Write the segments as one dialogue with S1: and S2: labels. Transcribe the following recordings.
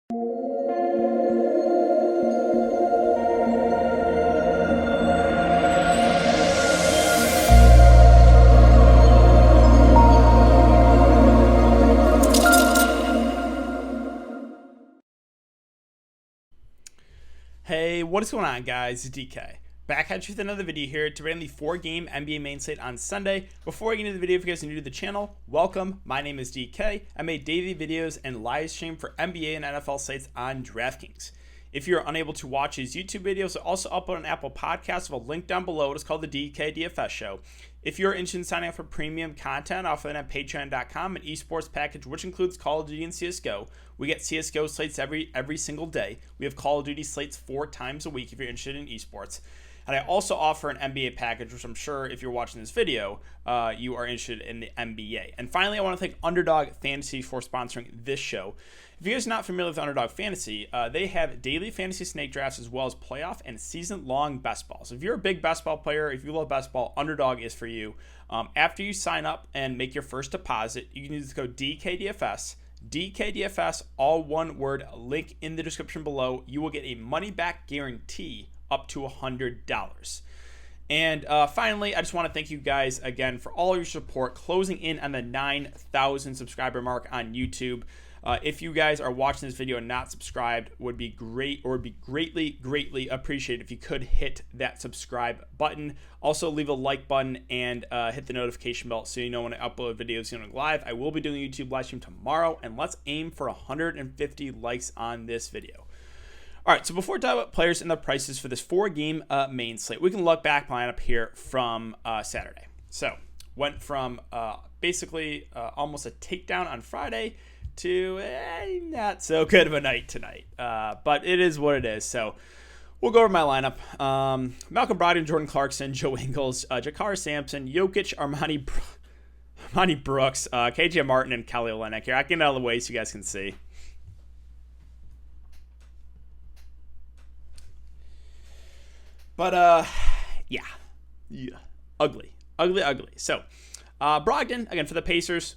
S1: Hey, what is going on, guys? It's DK. Back at you with another video here to bring the 4-game NBA main slate on Sunday. Before I get into the video, if you guys are new to the channel, welcome. My name is DK. I make daily videos and live stream for NBA and NFL slates on Draftkings. If you're unable to watch these YouTube videos, I also upload an Apple Podcast with a link down below. It's called the DKDFS Show. If you're interested in signing up for premium content, I offer that at patreon.com, an esports package which includes Call of Duty and CSGO. We get CSGO slates every single day. We have Call of Duty slates 4 times a week if you're interested in esports. And I also offer an NBA package, which I'm sure if you're watching this video, you are interested in the NBA. And finally, I want to thank Underdog Fantasy for sponsoring this show. If you guys are not familiar with Underdog Fantasy, they have daily fantasy snake drafts as well as playoff and season-long best balls. If you're a big best ball player, if you love best ball, Underdog is for you. After you sign up and make your first deposit, you can use the code DKDFS. DKDFS, all one word, link in the description below. You will get a money-back guarantee up to $100. And finally, I just want to thank you guys again for all your support, closing in on the 9,000 subscriber mark on YouTube. If you guys are watching this video and not subscribed, would be great, or would be greatly appreciated if you could hit that subscribe button. Also, leave a like button and hit the notification bell so you know when I upload videos live. I will be doing a YouTube live stream tomorrow, and let's aim for 150 likes on this video. All right, so before we talk about players and the prices for this 4-game main slate, we can look back lineup here from Saturday. So went from basically almost a takedown on Friday to not so good of a night tonight. But it is what it is. So we'll go over my lineup. Malcolm Brogdon, Jordan Clarkson, Joe Ingles, Jakar Sampson, Jokic, Armani Brooks, KJ Martin, and Kelly Olynyk here. I can get out of the way so you guys can see. But, yeah, ugly. So, Brogdon, again, for the Pacers,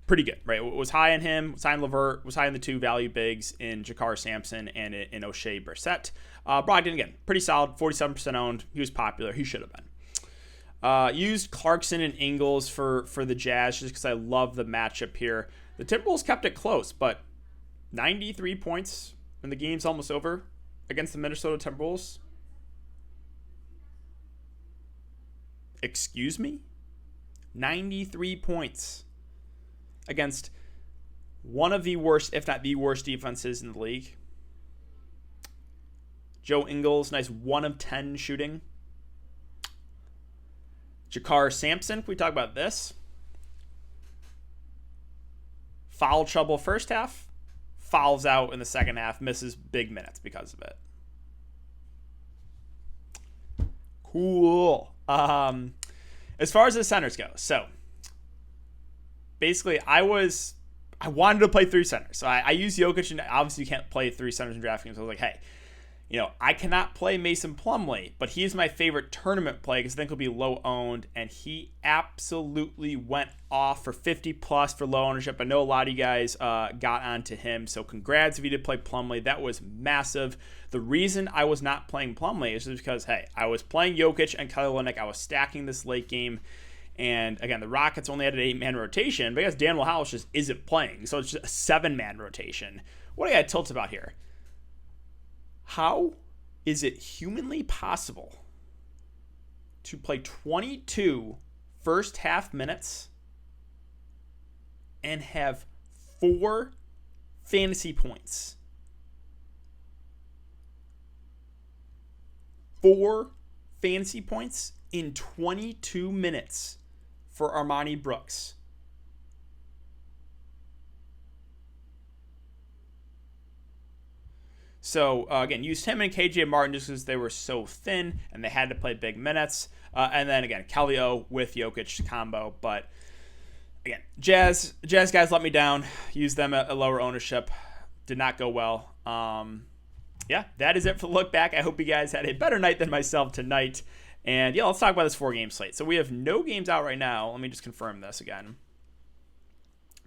S1: pretty good, right? Was high on him, was high on LeVert, was high on the 2 value bigs in Jakar Sampson and in O'Shea Brissett. Brogdon, again, pretty solid, 47% owned. He was popular. He should have been. Used Clarkson and Ingles for the Jazz just because I love the matchup here. The Timberwolves kept it close, but 93 points when the game's almost over against the Minnesota Timberwolves. Excuse me? 93 points against one of the worst, if not the worst, defenses in the league. Joe Ingles, nice 1 of 10 shooting. Jakar Sampson, can we talk about this? Foul trouble first half, fouls out in the second half, misses big minutes because of it. Cool. As far as the centers go, so basically I wanted to play 3 centers. So I used Jokic, and obviously you can't play 3 centers in DraftKings. So I was like, hey, I cannot play Mason Plumlee, but he's my favorite tournament play because I think he'll be low owned, and he absolutely went off for 50 plus for low ownership. I know a lot of you guys got onto him, so congrats if you did play Plumlee. That was massive. The reason I was not playing Plumlee is just because, hey, I was playing Jokic and Kelly Olynyk. I was stacking this late game. And again, the Rockets only had an 8-man rotation, but I guess Daniel House just isn't playing. So it's just a 7-man rotation. What do I got tilt about here? How is it humanly possible to play 22 first half minutes and have 4 fantasy points? 4 fantasy points in 22 minutes for Armani Brooks. So, again, used him and KJ Martin just because they were so thin and they had to play big minutes. And then, again, Kelly O with Jokic combo. But, again, Jazz guys let me down. Used them at a lower ownership. Did not go well. Yeah, that is it for the look back. I hope you guys had a better night than myself tonight. And, yeah, let's talk about this 4-game slate. So we have no games out right now. Let me just confirm this again.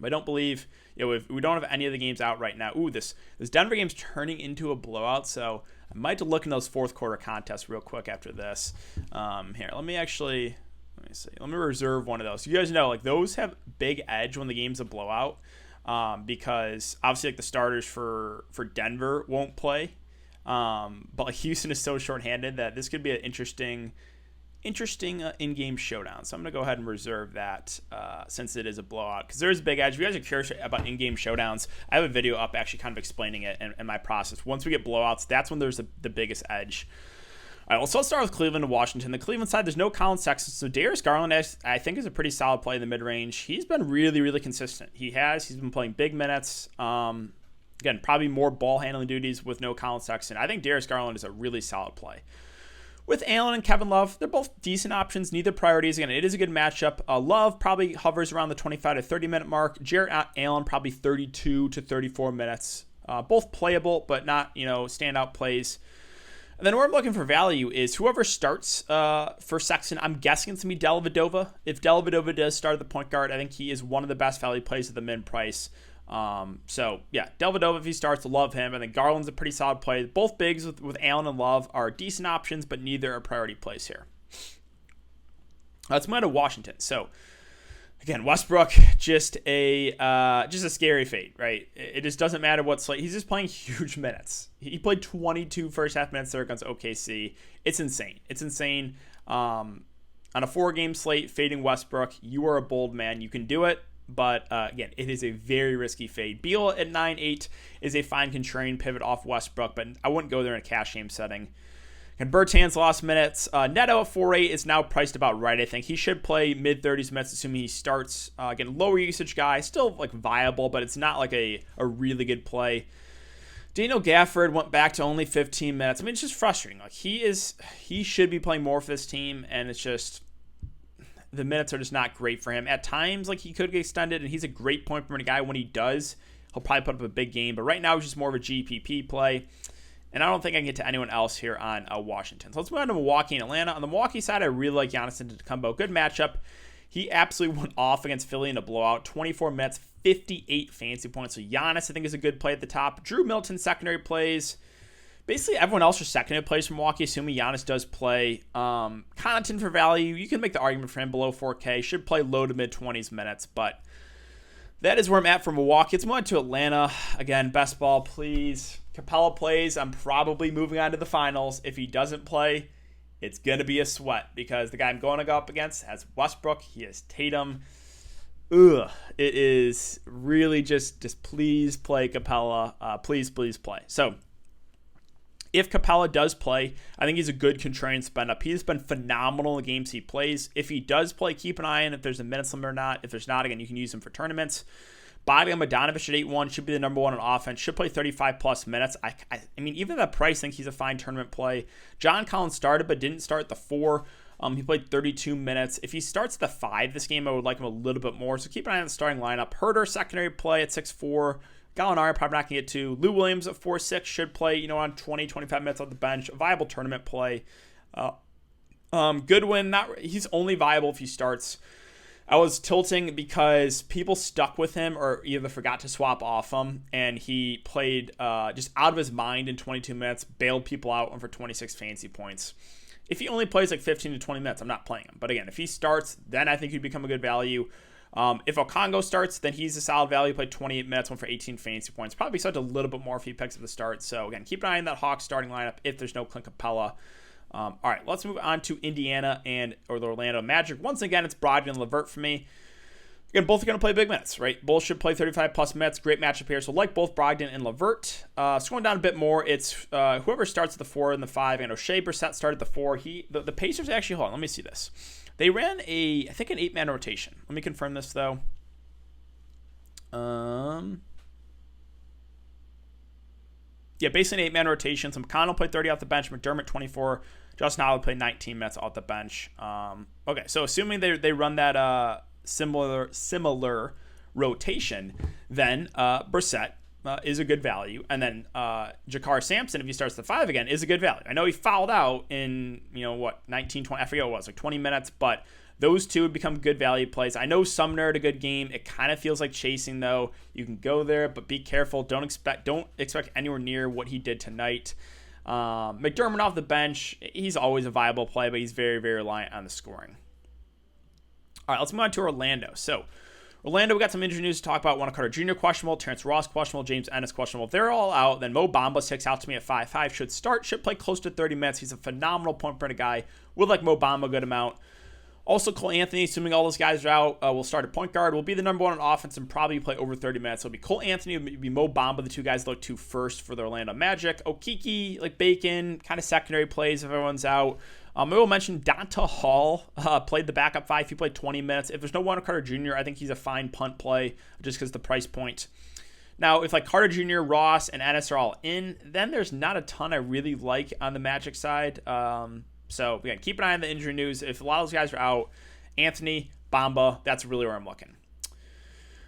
S1: I don't believe, if we don't have any of the games out right now. Ooh, this Denver game's turning into a blowout, so I might have to look in those fourth quarter contests real quick after this. Here, let me see. Let me reserve one of those. You guys know, like, those have big edge when the game's a blowout, because obviously, like, the starters for Denver won't play. But like, Houston is so shorthanded that this could be an interesting in-game showdown. So I'm going to go ahead and reserve that since it is a blowout, because there's a big edge. If you guys are curious about in-game showdowns, I have a video up actually kind of explaining it and my process. Once we get blowouts, that's when there's the biggest edge. All right, let's start with Cleveland and Washington. The Cleveland side, there's no Colin Sexton, so Darius Garland, I think, is a pretty solid play in the mid-range. He's been really, really consistent. He's been playing big minutes. Again, probably more ball-handling duties with no Colin Sexton. I think Darius Garland is a really solid play. With Allen and Kevin Love, they're both decent options, neither priorities. Again, it is a good matchup. Love probably hovers around the 25 to 30-minute mark. Jarrett Allen probably 32 to 34 minutes. Both playable, but not, standout plays. And then where I'm looking for value is whoever starts for Sexton. I'm guessing it's going to be Dellavedova. If Dellavedova does start at the point guard, I think he is one of the best value plays at the mid price. So yeah, Dellavedova, if he starts, love him. And then Garland's a pretty solid play. Both bigs with Allen and Love are decent options, but neither are priority plays here. Let's move on to Washington. So again, Westbrook, just a scary fate, right? It just doesn't matter what slate. He's just playing huge minutes. He played 22 first half minutes there against OKC. It's insane. On a 4-game slate, fading Westbrook, you are a bold man. You can do it. But again, it is a very risky fade. Beal at 9.8 is a fine contrarian pivot off Westbrook, but I wouldn't go there in a cash game setting. And Bertans lost minutes. Neto at 4.8 is now priced about right, I think. He should play mid-30s minutes, assuming he starts. Again, lower usage guy. Still like viable, but it's not like a really good play. Daniel Gafford went back to only 15 minutes. I mean, it's just frustrating. Like, he should be playing more for this team, and it's just the minutes are just not great for him. At times, like, he could get extended, and he's a great point per minute guy. When he does, he'll probably put up a big game. But right now, he's just more of a GPP play. And I don't think I can get to anyone else here on Washington. So let's move on to Milwaukee and Atlanta. On the Milwaukee side, I really like Giannis Antetokounmpo. Good matchup. He absolutely went off against Philly in a blowout. 24 minutes, 58 fantasy points. So Giannis, I think, is a good play at the top. Drew Milton, secondary plays. Basically, everyone else are secondary plays from Milwaukee, assuming Giannis does play. Connaughton for value. You can make the argument for him below 4K. Should play low to mid-20s minutes, but that is where I'm at for Milwaukee. It's moving to Atlanta. Again, best ball, please. Capella plays. I'm probably moving on to the finals. If he doesn't play, it's going to be a sweat because the guy I'm going to go up against has Westbrook. He has Tatum. Ugh. It is really just please play Capella. Please play. So if Capella does play, I think he's a good contrarian spend up. He's been phenomenal in the games he plays. If he does play, keep an eye on if there's a minutes limit or not. If there's not, again, you can use him for tournaments. Bogdan Bogdanovic at 8-1 should be the number one on offense. Should play 35-plus minutes. I mean, even at that price, I think he's a fine tournament play. John Collins started but didn't start at the 4. He played 32 minutes. If he starts at the 5 this game, I would like him a little bit more. So keep an eye on the starting lineup. Herter, secondary play at 6'4". Gallinari probably not going to get to. Lou Williams at 4'6", should play, on 20-25 minutes on the bench. A viable tournament play. Goodwin, he's only viable if he starts. I was tilting because people stuck with him or either forgot to swap off him, and he played just out of his mind in 22 minutes, bailed people out, and for 26 fantasy points. If he only plays like 15 to 20 minutes, I'm not playing him. But again, if he starts, then I think he'd become a good value. If OKONGWU starts, then he's a solid value. Played 28 minutes, went for 18 fantasy points. Probably starts a little bit more if he picks up the start. So again, keep an eye on that Hawks starting lineup if there's no Clint Capella. All right, let's move on to Indiana or the Orlando Magic. Once again, it's Brogdon and LeVert for me. Again, both are going to play big minutes, right? Both should play 35-plus minutes. Great matchup here. So like both Brogdon and LeVert. Scrolling down a bit more, it's whoever starts at the 4 and the 5. And Shea Brissett started at the 4. The Pacers actually, hold on, let me see this. They ran I think an 8-man rotation. Let me confirm this, though. Yeah, basically an 8-man rotation. So McConnell played 30 off the bench. McDermott 24. Justin Howard played 19 minutes off the bench. Okay, so assuming they run that similar rotation, then Brissett is a good value, and then Jakar Sampson, if he starts the 5 again, is a good value. I know he fouled out in 19, 20, I forget what it was, like 20 minutes, but those two would become good value plays. I know Sumner had a good game. It kind of feels like chasing, though. You can go there, but be careful. Don't expect anywhere near what he did tonight. McDermott off the bench, he's always a viable play, but he's very, very reliant on the scoring. All right, let's move on to Orlando. So, Orlando, we got some injury news to talk about. Wendell Carter Jr. questionable, Terrence Ross questionable, James Ennis questionable. If they're all out, then Mo Bamba sticks out to me at 5'5". Should play close to 30 minutes. He's a phenomenal point per minute guy. Would like Mo Bamba a good amount. Also, Cole Anthony, assuming all those guys are out, will start at point guard. Will be the number one on offense and probably play over 30 minutes. So it'll be Cole Anthony, it'll be Mo Bamba, the two guys to look to first for the Orlando Magic. Okiki, like Bacon, kind of secondary plays if everyone's out. I will mention Donta Hall played the backup 5. He played 20 minutes. If there's no Wendell Carter Jr., I think he's a fine punt play just because the price point. Now, if like Carter Jr., Ross, and Ennis are all in, then there's not a ton I really like on the Magic side. So, again, keep an eye on the injury news. If a lot of those guys are out, Anthony, Bamba, that's really where I'm looking.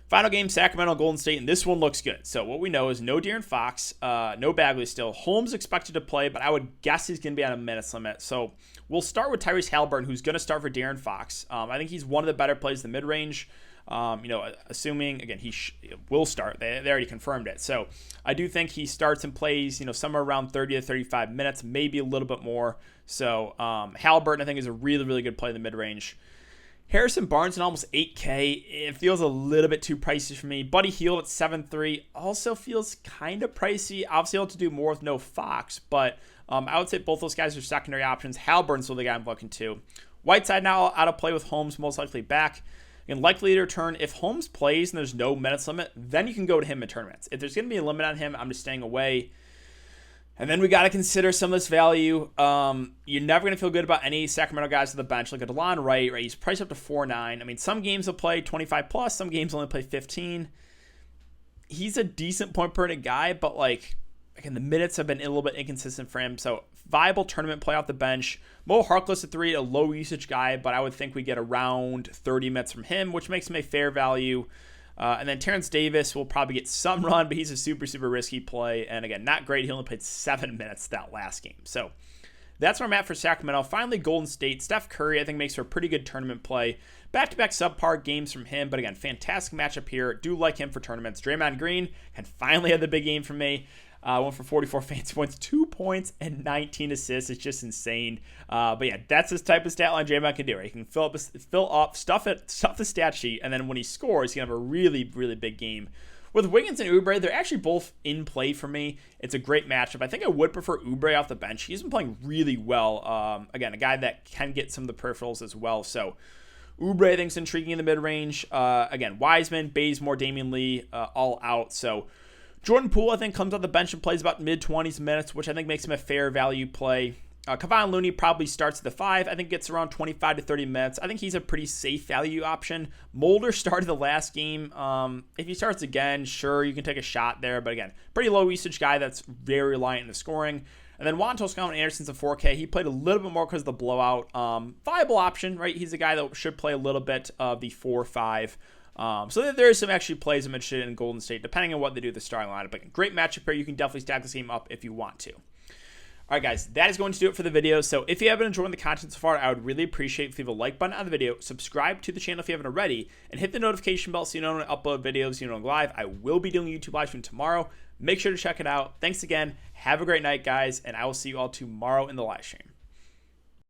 S1: Final game, Sacramento, Golden State, and this one looks good. So what we know is no De'Aaron Fox, no Bagley still. Holmes expected to play, but I would guess he's going to be on a minutes limit. So we'll start with Tyrese Halliburton, who's going to start for De'Aaron Fox. I think he's one of the better plays in the mid-range. Assuming, again, he will start. They already confirmed it. So I do think he starts and plays, somewhere around 30 to 35 minutes, maybe a little bit more. So Halliburton, I think, is a really, really good play in the mid-range. Harrison Barnes at almost 8K. It feels a little bit too pricey for me. Buddy Hield at 7.3 also feels kind of pricey. Obviously, I'll have to do more with no Fox, but I would say both those guys are secondary options. Halliburton's the guy I'm looking to. Whiteside now out of play with Holmes most likely back. And likely to return. If Holmes plays and there's no minutes limit, then you can go to him in tournaments. If there's going to be a limit on him, I'm just staying away. And then we got to consider some of this value. You're never going to feel good about any Sacramento guys to the bench. Like a DeLon Wright, right? He's priced up to 4.9. I mean, some games will play 25 plus. Some games only play 15. He's a decent point per minute guy, but again, the minutes have been a little bit inconsistent for him. So viable tournament play off the bench. Mo Harkless at 3, a low usage guy, but I would think we get around 30 minutes from him, which makes him a fair value. And then Terrence Davis will probably get some run, but he's a super, super risky play. And again, not great. He only played 7 minutes that last game. So that's where I'm at for Sacramento. Finally, Golden State. Steph Curry, I think, makes for a pretty good tournament play. Back-to-back subpar games from him, but again, fantastic matchup here. Do like him for tournaments. Draymond Green can finally have the big game for me. Went for 44 fantasy points, 2 points, and 19 assists. It's just insane. But yeah, that's this type of stat line Draymond can do. Right? He can fill up, stuff the stat sheet, and then when he scores, he can have a really, really big game. With Wiggins and Oubre, they're actually both in play for me. It's a great matchup. I think I would prefer Oubre off the bench. He's been playing really well. Again, a guy that can get some of the peripherals as well. So Oubre, I think, is intriguing in the mid-range. Again, Wiseman, Bazemore, Damian Lee, all out. So Jordan Poole, I think, comes off the bench and plays about mid-20s minutes, which I think makes him a fair value play. KEVON Looney probably starts at the 5. I think gets around 25 to 30 minutes. I think he's a pretty safe value option. Mulder started the last game. If he starts again, sure, you can take a shot there. But again, pretty low usage guy that's very reliant on the scoring. And then Juan Toscano-Anderson's a 4K. He played a little bit more because of the blowout. Viable option, right? He's a guy that should play a little bit of the 4-5. So there is some actually plays I'm interested in Golden State, depending on what they do with the starting lineup. But great matchup here. You can definitely stack this game up if you want to. All right, guys, that is going to do it for the video. So if you have been enjoying the content so far, I would really appreciate if you leave a like button on the video, subscribe to the channel if you haven't already, and hit the notification bell so you know when I upload videos, live. I will be doing a YouTube live stream tomorrow. Make sure to check it out. Thanks again. Have a great night, guys, and I will see you all tomorrow in the live stream.